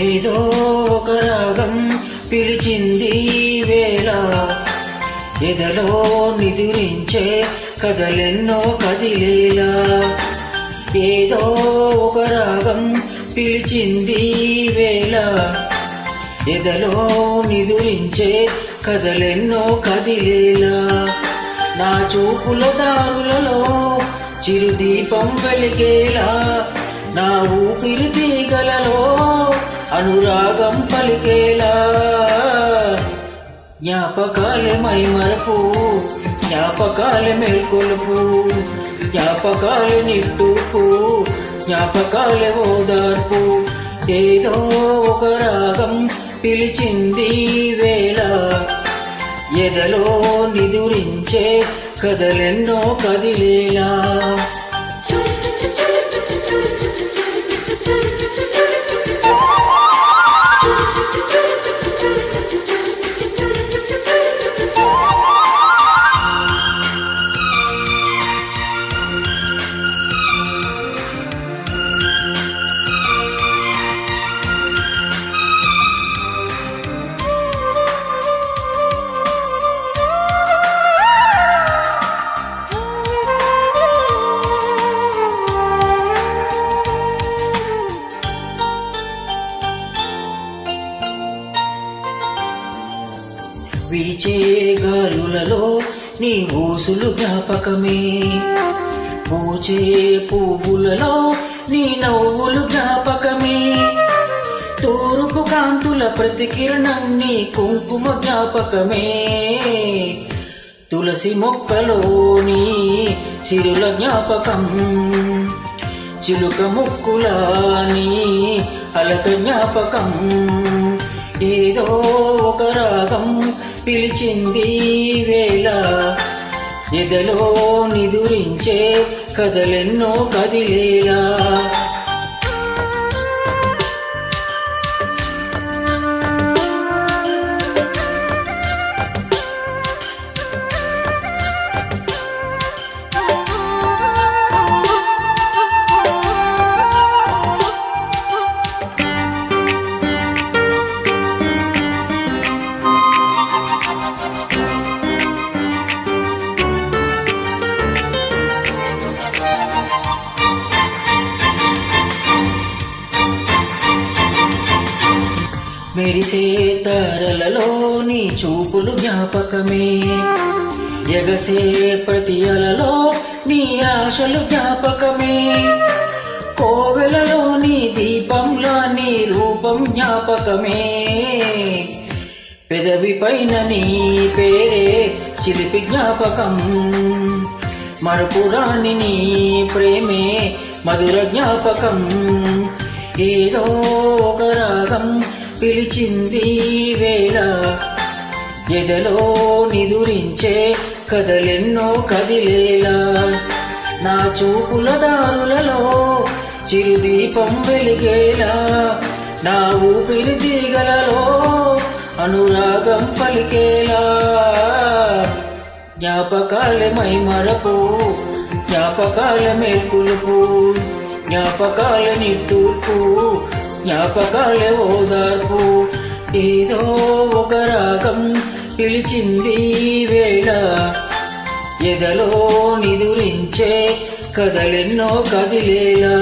ఏదో ఒక రాగం పిలిచింది వేళ ఎదలో నిదురించే కథలెన్నో కదిలేలా ఏదో ఒక రాగం పిలిచింది వేళ ఎదలో నిదురించే కథలెన్నో కదిలేలా నా చూపుల దారులలో చిరుదీపం వెలిగేలా నా ఊపిరి తీగలలో అనురాగం పలికేలా జ్ఞాపకాలే మైమరపు జ్ఞాపకాలే మేల్కొలుపు జ్ఞాపకాలే నిట్టూర్పు జ్ఞాపకాలే ఓదార్పు ఏదో ఒక రాగం పిలిచింది వేళ ఎదలో నిదురించే కథలెన్నో కదిలేలా వీచే గాలులలో నీ ఊసులు జ్ఞాపకమే పూచే పువ్వులలో నీ నవ్వులు జ్ఞాపకమే తూర్పు కాంతుల ప్రతికిరణం నీ కుంకుమ జ్ఞాపకమే తులసి మొక్కలోని సిరుల జ్ఞాపకం చిలుక ముక్కులాని అలక జ్ఞాపకం ఏదో ఒక రాగం పిలిచింది వేళ ఎదలో నిదురించే కథలెన్నో కదిలేలా మెరిసే తారలలో నీ చూపులు జ్ఞాపకమే ఎగసే ప్రతి అలలో నీ ఆశలు జ్ఞాపకమే కోవెలలో నీ దీపంలో నీ రూపం జ్ఞాపకమే పెదవి పైన నీ పేరే చిలిపి జ్ఞాపకం మరపురాని నీ ప్రేమే మధుర జ్ఞాపకం ఏదో ఒక రాగం పిలిచింది వేళ ఎదలో నిదురించే కథలెన్నో కదిలేలా నా చూపుల దారులలో చిరుదీపం వెలిగేలా నా ఊపిరి తీగలలో అనురాగం పలికేలా జ్ఞాపకాలే మైమరపు జ్ఞాపకాలే మేల్కొలుపు జ్ఞాపకాలే నిట్టూర్పు జ్ఞాపకాలే ఓదార్పు ఏదో ఒక రాగం పిలిచింది వేళ ఎదలో నిదురించే కథలెన్నో కదిలేలా